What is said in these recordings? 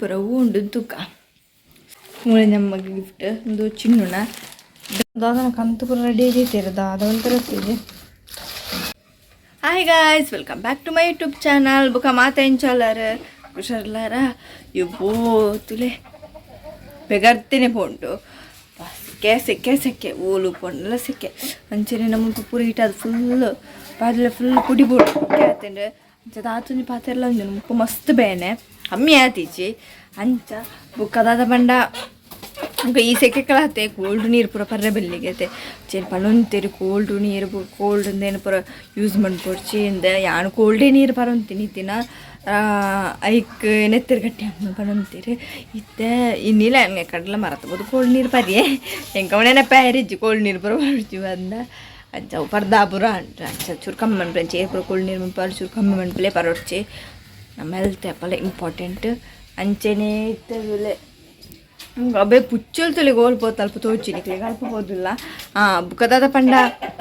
ಪೂರ ಉಂಡು ತುಕ ಮೂಳೆ ನಮಗೆ ಗಿಫ್ಟ್ ಒಂದು ಚಿನ್ನುನ ದಾದನ ಕಂತು ಪೂರ ರೆಡಿ ಆಗೈತೆ ಅದೊಂಥರ ಇದೆ. Hi guys, welcome back to my YouTube channel. ಬುಕ ಮಾತಾ ಎಂಚಾಲಾರ ಹುಷಾರ್ಲಾರ ಇವ್ವೋ ತುಲೆ ಬೆಗರ್ತೇನೆ ಪೋಂಡು ಸೆಕ್ಕೆ ಸೆಕ್ಕೆ ಓಲು ಪೊಂಡೆಲ್ಲ ಸೆಕ್ಕೆ ಅಂಚನೆ ನಮಗೆ ಪೂರ ಹಿಟ್ಟದು ಫುಲ್ ಪಾದೆಲ್ಲ ಫುಲ್ ಪುಡಿ ಬೋಡು ಆತಂಡು ಅಂಚ ದಾತುಂಜಿ ಪಾತ್ರೆ ಎಲ್ಲ ಉಂಜು ಮುಪ್ಪ ಮಸ್ತ್ ಬೇನೆ ಕಮ್ಮಿ ಆತೀಚಿ ಅಂಚ ಬುಕ್ಕದಾದ ಬಂಡ ಈ ಸೆಕೆಗಳ ಹತ್ತೆ ಕೋಲ್ಡ್ ನೀರು ಪೂರ ಪರ್ರೆ ಬೆಲ್ಲಿಗೈತೆ ಚೇನು ಪಣೊಂತೇರಿ ಕೋಲ್ಡ್ ನೀರು ಕೋಲ್ಡ್ ಅಂದೇನು ಪೂರ ಯೂಸ್ ಮಾಡ್ಕೊಡ್ಚಿ ಅಂದ ಯಾನು ಕೋಲ್ಡೇ ನೀರು ಪರೊಂತೀನಿ ತಿನ್ನ ಐಕ್ ನೆತ್ತರು ಗಟ್ಟಿ ಅಮ್ಮ ಪಣೊಂತೀರಿ ಇತ್ತೆ ಇನ್ನಿಲ್ಲ ಹಂಗೆ ಕಡಲ ಮರತ್ಬೋದು ಕೋಲ್ಡ್ ನೀರು ಪರಿಯೇ ಎಂಕವನೇನ ಪ್ಯಾರಿಜ್ಜಿ ಕೋಲ್ಡ್ ನೀರು ಪೂರ ಬರ್ತೀವಿ ಅಂದ ಅಂಚ ಪರ್ದಾಪುರ ಅಂಟ ಅಂಚ ಚೂರು ಕಮ್ಮಿ ಮನ್ಪಂಚೆ ಏರ್ಪುರ ಕೋಲ್ಡ್ ನೀರು ಮನ್ಪಾರು ಚೂರು ಕಮ್ಮಿ ಮನ್ಪಲೆ ಪರೊಡ್ಚಿ ನಮ್ಮ ಹೆಲ್ತ್ ಆ್ಯಪಲ್ಲ ಇಂಪಾರ್ಟೆಂಟ್ ಅಂಚೆನೇ ಇತ್ತಲೆ ಅಬ್ಬೆ ಪುಚ್ಚಲ್ ತೊಲೆ ಗೋಲ್ಪೋತು ಅಲ್ಪ ತೋಚಿ ನಿಕ್ಲಿಗೆ ಅಲ್ಪ ಹೋದಿಲ್ಲ ಬುಕ್ಕದಾದ ಪಂಡ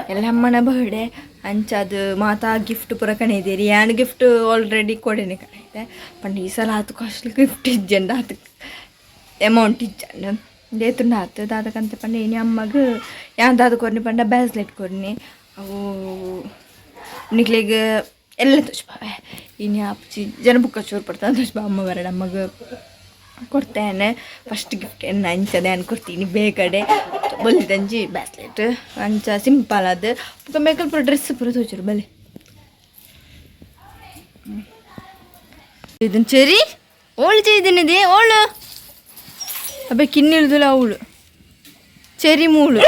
ಎಲ್ಲ ಅಮ್ಮನ ಬರ್ಡೇ ಅಂಚ ಅದು ಮಾತಾ ಗಿಫ್ಟ್ ಪೂರ ಕಣೀದಿರಿ ಯಾನ್ ಗಿಫ್ಟ್ ಆಲ್ರೆಡಿ ಕೊಡೇನೆ ಕಣೈತೆ ಪಂಡ ಈ ಸಲ ಆತು ಕಾಸ್ಟ್ಲಿ ಗಿಫ್ಟ್ ಇಜ್ಜಂಡ ಅದಕ್ಕೆ ಅಮೌಂಟ್ ಇಜ್ಜಂಡು ದೇತುಂಡ ಆತು ದಾದಕ್ಕಂತ ಪಂಡ ಇನಿ ಅಮ್ಮಗೆ ಯಾನ್ ದಾದ ಕೊರ್ನಿ ಪಂಡ ಬ್ಯಾಸ್ಲೆಟ್ ಕೊರ್ನಿ ಅವು ನಿಕ್ಲಿಗೆ ಎಲ್ಲ ತೋಚ್ಬಾವೆ ಇನಿ ಅಪ್ಪಚಿ ಜನ ಬುಕ್ಕ ಚೋರು ಪಡ್ತಾನೆ ತೋಚ್ಬಾ ಅಮ್ಮ ಬರಡ ಅಮ್ಮಗೆ ಕೊಡ್ತೇನೆ ಫಸ್ಟ್ ಗಿಫ್ಟ್ ಏನು ಅಂಚದೆ ಅನ್ಕೊಡ್ತೀನಿ ಬೇಕಡೆ ಬಲ್ಲಿದಂಜಿ ಬ್ಯಾಸ್ಲೆಟ್ ಅಂಚ ಸಿಂಪಲ್ ಅದು ಮೇಕಲ್ ಪೂರ ಡ್ರೆಸ್ ಪೂರ ತೋಚರು ಬಲೆ ಇದನ್ನು ಚೆರಿ ಓಳು ചെയ്തിനിದೆ ಓಳು ಅಬ್ಬೆ ಕಿನ್ನಿಳ್ದುಲ ಅವಳು ಚೆರಿ ಮೂಳು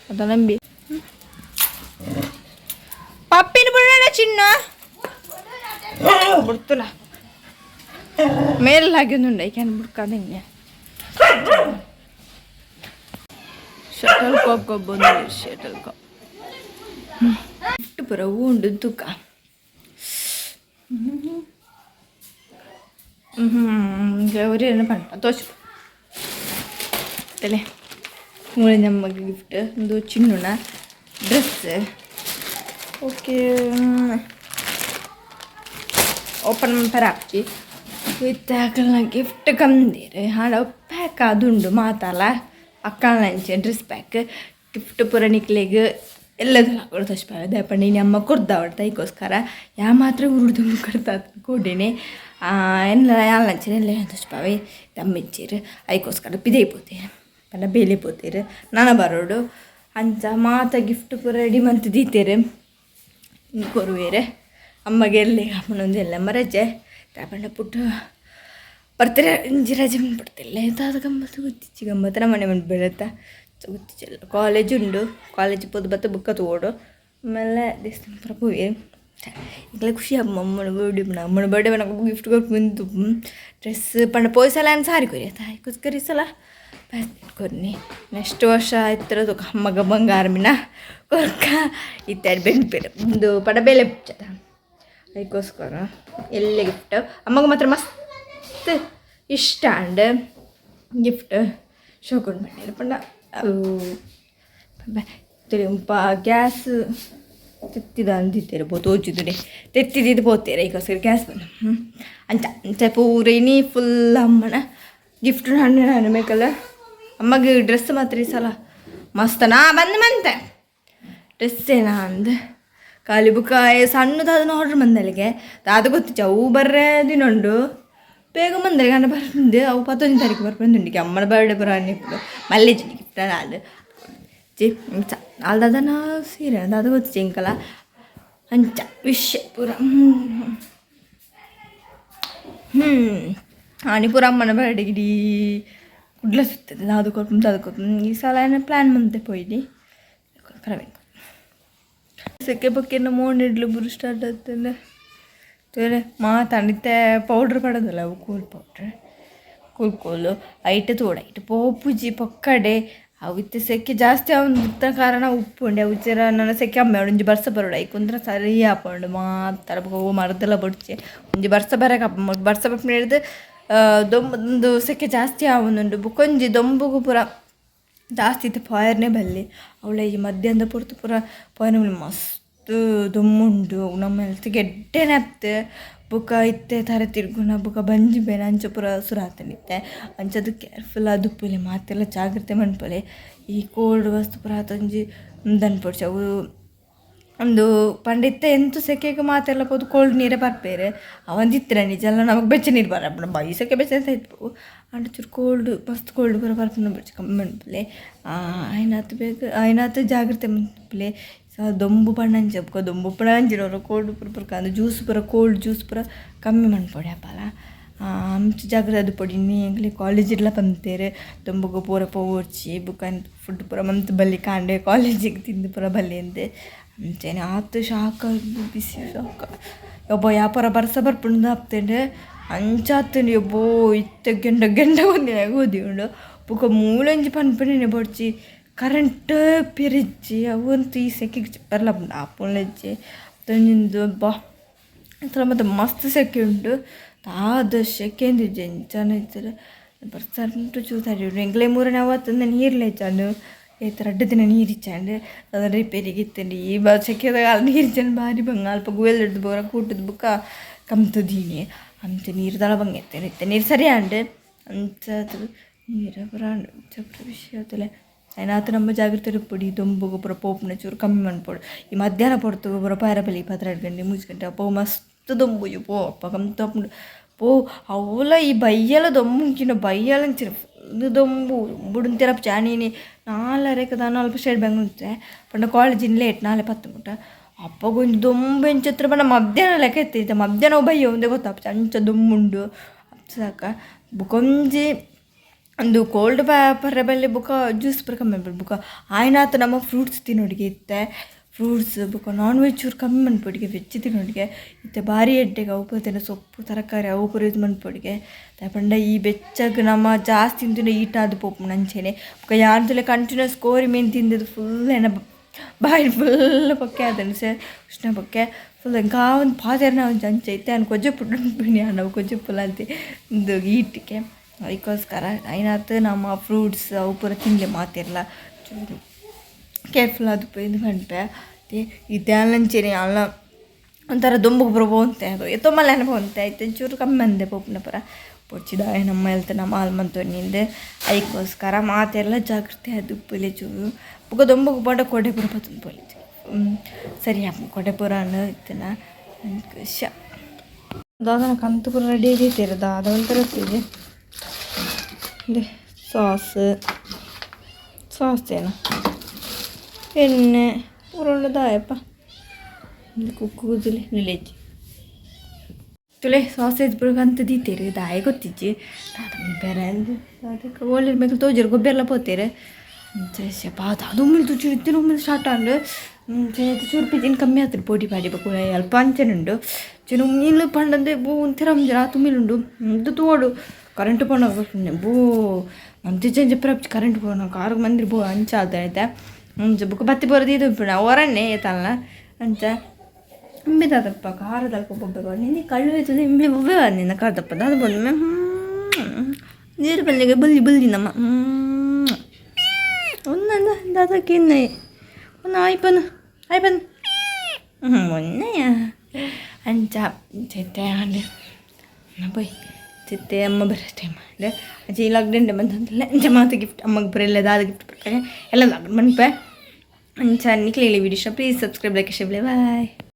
ಅದ ನಂಬಿ ಪಪ್ಪಿನ ಬಿಡೋಣ ಚಿನ್ನ ಬಿಡ್ತಲ್ಲ ಮೇಲ್ ಹಾಕಿದ್ನುಂಡ ಈಕೇನು ಬಿಡ್ಕಂಗೆ ಶಟಲ್ ಕಾಕ್ ಬಂದು ಶಟಲ್ ಕಾಕ್ ಗಿಫ್ಟ್ ಪೂರ ಉಂಡು ತುಕ ಗೌರಿಯನ್ನು ಪಂಡ ತೋಚು ತಲೆ ಮೂಳೆ ನಮಗೆ ಗಿಫ್ಟ್ ಒಂದು ಚಿನ್ನುನ ಡ್ರೆಸ್ ಓಕೆ ಓಪನ್ ಪರ ಹಾಕಿ ಇತ್ತಾಕಲ್ನ ಗಿಫ್ಟ್ ಕಂದಿರಿ ಹಾಡ ಪ್ಯಾಕ್ ಅದುಂಡು ಮಾತಲ್ಲ ಅಕ್ಕಲ್ನಂಚೆ ಡ್ರೆಸ್ ಪ್ಯಾಕ್ ಗಿಫ್ಟ್ ಪೂರ ನಿಕ್ಲಿಗೆ ಎಲ್ಲದೂ ಹಾಕೊಂಡು ತೋಚ್ಪಾವೆ ದಯಪಂಡಿ ನಮ್ಮ ಕೊಡ್ದಾವಡ್ತ ಈಗೋಸ್ಕರ ಯಾ ಮಾತ್ರ ಉರುದು ಕೊಡ್ತಾ ಕೊಡೇನೆ ಎಲ್ಲ ಯಾಲಂಚೆ ಎಲ್ಲ ತೋಚ್ಪಾವೆ ದಮ್ಮಿಚ್ಚೀರು ಐಗೋಸ್ಕರ ಪಿದೈಪೋತೀರಿ ಪಂಡ ಬೇಲೆ ಪೋತೀರಿ ನಾನು ಬರೋಡು ಅಂಚ ಮಾತ ಗಿಫ್ಟ್ ಪೂರ ರೆಡಿ ಮಂತ್ ದೀತೀರಿ ಕೊರುವೇರೆ ಅಮ್ಮಗೆ ಎಲ್ಲಿ ಅಮ್ಮನೊಂದು ಎಲ್ಲಮ್ಮ ರಜೆ ತಾಪಂಡ ಪುಟ್ಟು ಬರ್ತಾರೆ ಇಂಜಿ ರಜೆ ಬಂದ್ಬಿಡ್ತಿಲ್ಲ ಎಂತಾದ ಗಮ್ಮತ್ತು ಗೊತ್ತಿಚ್ಚಿ ಗಮ್ಮತ್ತು ನಮ್ಮ ಮನೆ ಬಂದು ಬೀಳುತ್ತಾ ಗೊತ್ತಿಲ್ಲ ಕಾಲೇಜ್ ಉಂಡು ಕಾಲೇಜ್ ಪೋದು ಬತ್ತ ಬುಕ್ಕ ತಗೋಡು ಆಮೇಲೆ ದೇವಸ್ಥಾನ ಹೋಗಿ ಈಗಲೇ ಖುಷಿ ಅಮ್ಮನ ಬರ್ಡೇ ಅಮ್ಮನ ಬರ್ಡೇ ನನಗೆ ಗಿಫ್ಟ್ ಕೊಟ್ಟು ಬಂತು ಡ್ರೆಸ್ ಪಂಡ ಪೋಯ್ಸಲ ಏನು ಸಾರಿ ಕೊರಿ ತಾಯಿಗೋಸ್ಕರ ಈ ಸಲ ಕೊರ್ನಿ ನೆಕ್ಸ್ಟ್ ವರ್ಷ ಆಯ್ತಿರೋದು ಅಮ್ಮಗ ಬಂಗಾರಮಿನ ಕೊರ್ಕ ಇತ್ಯಾದಿ ಬೆನ್ಪೇರು ಒಂದು ಪಡ ಬೇಲೆ ಬಿಚ್ಚದ ಅದಕ್ಕೋಸ್ಕರ ಎಲ್ಲ ಗಿಫ್ಟ್ ಅಮ್ಮಗೆ ಮಾತ್ರ ಮಸ್ತ್ ಇಷ್ಟ ಅಂಡ್ ಗಿಫ್ಟ್ ಶೋಕೊಂಡು ಮಾಡಿದ್ರು ಪಂಡ ಅವು ಉಂಪ ಗ್ಯಾಸ್ ತೆತ್ತಿದ ಅಂದಿದ್ದೇರೆ ತೋಚಿದ್ರೆ ತೆತ್ತಿದ್ದು ಪೋತೀರ ಈಗೋಸ್ಕರ ಗ್ಯಾಸ್ ಬಂದು ಅಂಚ ಅಂಚ ಪೂರ ಇನಿ ಫುಲ್ ಅಮ್ಮನ ಗಿಫ್ಟ್ ಹಣ್ಣು ಬೇಕಲ್ಲ ಅಮ್ಮಗೆ ಡ್ರೆಸ್ ಮಾತ್ರ ಈ ಸಲ ಮಸ್ತ ನಾ ಬಂದು ಮಂತೆ ಡ್ರೆಸ್ಸೇನಾ ಅಂದು ಖಾಲಿ ಬುಕ್ಕ ಸಣ್ಣದು ಅದನ್ನು ಆರ್ಡ್ರ್ ಬಂದಲ್ಲಿಗೆ ಅದು ಗೊತ್ತಿಚ್ಚ ಅವು ಬರ್ರೆ ದಿನೊಂಡು ಬೇಗ ಬಂದರೆ ಗಂಡ ಬಂದು ಅವು 11 ತಾರೀಕು ಬರ್ಬಂದುಂಡಿಗೆ ಅಮ್ಮನ ಬರ್ಡೇ ಬರೋ ಅನ್ನಿప్పుడు ಮಲ್ಲೆ ಜಿನಿ ಗಿಫ್ಟ್ ನಾಳು ಜಿ ಅಲ್ದದನ ಸೀರೆ ಅದು ಗೊತ್ತಿಚ್ಚ ಇಂಕಲ ಅಂಚ ವಿಷಯ ಪೂರ ಆನಿ ಪೂರ ಅಮ್ಮನ ಬರ್ಡೇ ಗಿಡೀ ಕುಡ್ಲ ಸುತ್ತದೆ ಅದು ಕೊಟ್ಟು ಈ ಸಲ ಏನೋ ಪ್ಲ್ಯಾನ್ ಬಂದೆ ಪೋಯ್ಲಿ ಕರಬೇಕು ಸೆಕೆ ಬಕ್ಕೆನ ಮೋಂಡಿಡ್ಲು ಬುರು ಸ್ಟಾರ್ಟ್ ಆಗ್ತಲ್ಲ ತೋರೆ ಮಾತಾಡಿತ್ತೆ ಪೌಡ್ರ್ ಪಡೋದಲ್ಲ ಅವು ಕೂಲ್ ಐಟು ತೋಡೈಟು ಪೋಪುಜಿ ಪೊಕ್ಕಡೆ ಅವು ಇತ್ತೆ ಸೆಕೆ ಜಾಸ್ತಿ ಅವನ ಕಾರಣ ಉಪ್ಪು ಉಂಡೆ ಉಚ್ಚರ ನನ್ನ ಸೆಕೆ ಅಮ್ಮ ಒಂಜಿ ಬರ್ಸ ಬರೋಡು ಐಕೊಂದ್ರೆ ಸರಿ ಹಾಕೊಂಡು ಮಾತಾಡ ಮರದೆಲ್ಲ ಬಡ್ಚೆ ಒಂಜಿ ಬರ್ಸ ಬರಕ್ಕೆ ಬರ್ಸ ಬಪ್ಪ ಹಿಡಿದು ದೊಂಬೊಂದು ಸೆಕೆ ಜಾಸ್ತಿ ಆವೊಂದುಂಡು ಬುಕ್ಕೊಂಜಿ ದೊಂಬುಗು ಪೂರ ಜಾಸ್ತಿ ಇತ್ತು ಪಾಯರ್ನೇ ಬಲ್ಲಿ ಅವಳ ಈ ಮಧ್ಯಾಹ್ನದ ಪೊರ್ತು ಪೂರ ಪಾಯರ್ ಮಸ್ತ್ ದೊಮ್ಮುಂಡು ನಮ್ಮ ಹೆಲ್ತ್ ಗೆಡ್ಡೆನೇ ಆಗ್ತದೆ ಬುಕ್ಕ ಇತ್ತೆ ಥರ ತಿರ್ಗುಣ ಬುಕ್ಕ ಬಂಜಿ ಬೇನೆ ಅಂಚ ಪೂರ ಸುರಾತನಿತ್ತೆ ಅಂಚದು ಕೇರ್ಫುಲ್ ಆದುಪ್ಪುಲೆ ಮಾತೆಲ್ಲ ಜಾಗ್ರತೆ ಮನ್ಪೊಲೆ ಈ ಕೋಲ್ಡ್ ವಸ್ತು ಪೂರ ಆತೊಂಜಿ ದನ್ಪೊಡ್ಚ ಅವು ಒಂದು ಪಂಡಿತ್ತ ಎಂತ ಸೆಕೆಗೆ ಮಾತೆಲ್ಲ ಪೋದು ಕೋಲ್ಡ್ ನೀರೇ ಬರ್ಪೇರೆ ಅವಂದಿತ್ತಿರ ನಿಜ ಎಲ್ಲ ನಮಗೆ ಬೆಚ್ಚ ನೀರು ಬರ ಬೈಸಕ್ಕೆ ಬೆಚ್ಚ ಅಂತ ಇತ್ತು ಅಂಡ್ ಚೂರು ಕೋಲ್ಡ್ ಮಸ್ತ್ ಕೋಲ್ಡ್ ಬರೋ ಬರ್ಪನ ಬೆಚ್ಚ ಕಮ್ಮಿ ಮನ್ಪಲೆ ಆಯ್ನಾತು ಬೇಗ ಆಯ್ನಾತು ಜಾಗ್ರತೆ ಮನ್ಪಲೆ ದೊಂಬು ಪಣ್ಣಂಚ ಬುಕ್ಕ ದೊಂಬು ಪಣ್ಣಂಜಿರೋರು ಕೋಲ್ಡ್ ಪುರ ಅಂದ್ರೆ ಜ್ಯೂಸ್ ಪೂರ ಕೋಲ್ಡ್ ಜ್ಯೂಸ್ ಪೂರ ಕಮ್ಮಿ ಮನ್ಪೊಡೆ ಅಪ್ಪಲ್ಲ ಅಂಚ ಜಾಗ್ರತೆ ಅದು ಪೊಡಿ ನೀಗ್ಲಿ ಕಾಲೇಜಿಡ್ಲ ಬಂತೇರೆ ದೊಂಬುಗ ಪೂರ ಪೋರ್ಚಿ ಬುಕ್ಕ ಫುಡ್ ಪೂರ ಮಂತ್ ಬಲ್ಲಿ ಕಾಂಡೆ ಕಾಲೇಜಿಗೆ ತಿಂದು ಪೂರ ಬಲ್ಲಿ ಅಂದೆ ಅಂಚೇನೆ ಆತು ಶಾಖ ಬಿಸಿ ಶಾಖ ಒಬ್ಬ ವ್ಯಾಪಾರ ಬರ್ಸ ಬರ್ಪುಂಡು ಆಪ್ತೇನೆ ಅಂಚಾತೇನೆ ಒಬ್ಬೋ ಇತ್ತ ಗೆಂಡ ಒಂದಿನ ಓದಿ ಉಂಡು ಬುಕ್ಕ ಮೂಲಂಜಿ ಪನ್ಪನೆ ಬಡ್ಚಿ ಕರೆಂಟ್ ಪಿರಿಜ್ಜಿ ಅವಂತೂ ಈ ಸೆಕೆಗೆ ಬರಲ್ಲ ಆಪುಣಜ್ಜಿ ತಂಜಿಂದು ಬಾ ಥರ ಮತ್ತು ಮಸ್ತ್ ಸೆಕೆ ಉಂಟು ಆದ ಸೆಕೆಂದು ಜನ ಇದ್ದಾರೆ ಬರ್ಸಂಟು ಚೂತಾಡಿ ಎಂಗ್ಲೇ ಮೂರನೇ ಅವತ್ತಂದು ನೀರ್ಲೆ ಚಾಂಡು ಈ ಥರ ಅಡ್ಡ ದಿನ ನೀರು ಇಚ್ಚಾಂಡು ಅದ್ರ ರಿಪೇರಿಗೆ ಇತ್ತಂಡು ಈ ಸೆಕೆದಾಗ ಅಲ್ಲಿ ನೀರು ಚಂಡು ಭಾರಿ ಬಂಗ ಅಲ್ಪ ಗುವೆಲ್ ಹಿಡ್ದು ಬೋರ ಕೂಟದ ಬುಕ್ಕ ಕಮ್ತದೀನಿ ಅಂಚ ನೀರು ದಳ ಬಂಗ ಇತ್ತೆ ನೀರು ಸರಿ ಆಂಡು ಅಂಚದು ನೀರು ಬರಾಂಡು ಚಪ್ರ ವಿಷಯ ಆತಲೆ അതിനകത്ത് നമ്മൾ ജാഗ്രത പൊടി ദൊമ്പുക പുറ പോപ്പിനെ ചൂറ് കമ്മി മൺപോട് ഈ മധ്യാഹ്ന പുറത്തുക പുറ പാരപ്പലി 12 ಗಂಟೆ 3 ಗಂಟೆ ಅಪ್ಪ ಮಸ್ತ್ ದೊಂಬುಯು ಪೋ ಅಪ್ಪ ಕಮ್ತಪ್ಪು ಪೋ ಅವಲ ಈ ಬಯ್ಯಲ ದೊಂಬುಂಕಿನ ಬಯ್ಯಲಂಚಿನ ಇದು ದೊಂಬು ಬುಡುಂತಿರ ಚಾನೀನಿ 4:30 ಅಲ್ಪ ಸ್ಟೇಟ್ ಬ್ಯಾಂಕ್ ಉಂಟೆ ಪಂಡ ಕಾಲೇಜಿನ ಲೇಟ್ 4:10 ಮುಟ್ಟ ಅಪ್ಪ ಕೊಂಚ ದೊಂಬು ಎಂಚತ್ರ ಪಂಡ ಮಧ್ಯಾಹ್ನ ಲೆಕ್ಕ ಎತ್ತೈತೆ ಮಧ್ಯಾಹ್ನ ಬಯ್ಯ ಒಂದೇ ಗೊತ್ತಪ್ಪ ಅಂಚ ದೊಂಬುಂಡು ಸಾಕ ಬುಕೊಂಜಿ ಒಂದು ಕೋಲ್ಡ್ ಪರ್ರೆ ಬಲ್ಲಿ ಬುಕ್ಕ ಜ್ಯೂಸ್ ಪೂರ ಕಮ್ಮಿ ಮಾಡ್ಬಿಡು ಬುಕ್ಕ ಆಯ್ನಾತು ನಮ್ಮ ಫ್ರೂಟ್ಸ್ ತಿನ್ನೋಡಿಗೆ ಇತ್ತೆ ಫ್ರೂಟ್ಸ್ ಬುಕ್ಕ ನಾನ್ ವೆಜ್ ಚೂರು ಕಮ್ಮಿ ಮನ್ಪೊಡಿಗೆ ವೆಜ್ ತಿನ್ನೋಡಿಗೆ ಇತ್ತೆ ಭಾರಿ ಎಡ್ಡೆಗೆ ಅವು ಪೂರ ತಿನ್ನೋ ಸೊಪ್ಪು ತರಕಾರಿ ಅವು ಪೂರ ಇದು ಮನ್ಪೊಡಿಗೆ ಪಂಡ ಈ ಬೆಚ್ಚಗೆ ನಮ್ಮ ಜಾಸ್ತಿ ತಿಂದು ಈಟ್ ಆದ ಪೋಪು ನಂಚೇನೆ ಬುಕ್ಕ ಯಾರ್ದಲ್ಲೇ ಕಂಟಿನ್ಯೂಸ್ ಕೋರಿ ಮೀನು ತಿಂದಿದ್ದು ಫುಲ್ ಏನ ಬಾಯಿ ಫುಲ್ ಪೊಕ್ಕೆ ಅದನ್ನು ಉಷ್ಣ ಪೊಕ್ಕೆ ಫುಲ್ ಒಂದು ಪಾತ್ರೆ ಒಂದು ಅಂಚ ಐತೆ ಅವ್ನು ಕೊಜ್ಜೆ ಪುಟ್ಟು ನಾವು ಕೊಜ್ಜೆ ಫುಲ್ ಅಂತ ಇದು ಈಟಿಗೆ ಅದಕ್ಕೋಸ್ಕರ അതിനകത്ത് ನಮ್ಮ ಫ್ರೂಟ್ಸ್ ಅವು ಪೂರ ತಿನ್ನಲಿ ಮಾತಿರಲ್ಲ ಚೂರು ಕೇರ್ಫುಲ್ ಅದು ಇದು ಮನ್ಪೆ ಇದೆಲ್ಲಂಚೇನೆ ಅಲ್ಲ ಒಂಥರ ದೊಂಬುಗೆ ಪೂರ ಹೋಗ್ತೆ ಅದು ಎತ್ತೊಮ್ಮಲ್ಲ ಹೋಗ್ತೆ ಆಯ್ತು ಚೂರು ಕಮ್ಮಿ ಅಂದೆ ಪೋಪನ ಪರ ಪೊಚ್ಚಿದ ನಮ್ಮ ಹೆಲ್ತ್ ನಮ್ಮ ಹಾಲ್ಮಂತೊಂದಿಂದೆ ಅದಕ್ಕೋಸ್ಕರ ಮಾತೆಲ್ಲ ಜಾಗ್ರತೆ ಅದು ಪೊಲೆ ಚೂರು ಬುಕ್ಕ ದೊಂಬುಗೆ ಪಂಡ ಕೊಡೆ ಪೂರ ಪತ್ತೊಂದು ಪೊಲೆ ಸರಿ ಕೊಡೆ ಪೂರ ಅನ್ನೋ ಇತ್ತನ ಖುಷಿ ದಾದನ ಕಂತು ಪೂರ ರೆಡಿ ಇದೀತಿರದ ಅದೊಂಥರ ಇರ್ತಿದೆ ಸಾಸೇನ ಎಣ್ಣೆ ಪೂರೊಳ್ಳದಾಯಪ್ಪ ಕುಕ್ಕುದಿಲ್ಲ ನಿಲೇಜಿ ತುಲೆ ಸಾಸೇಜ್ ಬುರ್ಗಂತ ದೀತೀರಿ ದಾಯ ಗೊತ್ತಿಜ್ಜಿ ಬೇರೆ ಅದಕ್ಕೆ ಒಳ್ಳೆ ಮೇಲೆ ತೋಜರು ಗೊಬ್ಬೆಲ್ಲ ಪೋತೀರಿ ಶಪ್ಪ ಅದು ಉಮ್ಮಿಲ್ತು ಚೂರು ಉಮ್ಮಿಲ್ ಸ್ಟಾರ್ಟ್ ಆಂಡು ಚೂರು ಪಿಜಿನ ಕಮ್ಮಿ ಆಗ್ತದೆ ಪೋಟಿ ಪಾಡಿ ಬೇಕು ಅಲ್ಪ ಅಂಚನುಂಡು ಚಿನ್ನ ಉಮ್ಮಿಲು ಪಂಡಂದೆ ಬೂ ಒಂಥರ ಜನ ತುಮ್ಮಿಲುಂಡು ಇದು ತೋಡು ಕರೆಂಟ್ ಪೋಣ ಬೂ ಮಂತಿ ಚಂಜ ಪ್ರಪ್ ಕರೆಂಟ್ ಪೋಣ ಕಾರು ಮಂದಿರ ಬೋ ಅಂಚ ಆಯ್ತಾ ಅಂಚ ಬುಕ್ ಬತ್ತಿ ಬರೋದು ಇದು ಬಿಡ ಹೊರನ್ನೇ ಏತಲ್ಲ ಅಂಚ ಇಂಬಿದಪ್ಪ ಖಾರದಲ್ಪ ಬೊಬ್ಬೆ ನಿನ್ನೆ ಕಳ್ಳು ಹೋಯ್ತದೆ ಇಂಬಿ ಬೊಬ್ಬೆ ನಿನ್ನ ಖಾರದಪ್ಪ ಅದು ಬಂದ ನೀರು ಬಲ್ಲಿಗೆ ಬಲ್ಲಿ ನಮ್ಮ ಒಂದೊಂದು ದಾದಕ್ಕೆ ಇನ್ನೇ ಒಂದು ಆಯ್ಪನು ಮೊನ್ನೆಯ ಅಂಚ ಚೈತೆ ಆಂಡೆ പോയി ചിത്തെ അമ്മ ബർത്ത്ഡേ അല്ലേ അച്ഛൻ ഈ ಲಾಕ್ಡೌನ್ ಬಂತಂತಲ್ಲ ಅಂಚ ಮಾತು ಗಿಫ್ಟ್ ಅಮ್ಮಗೆ ಬರಲ್ಲ ದಾದ ಗಿಫ್ಟ್ ಬರ್ತಾರೆ ಎಲ್ಲ ಲಾಕ್ಡೌನ್ ಮನ್ಪೆ ಅಂಚ ನಿಕ್ಲಿ video please subscribe like share bye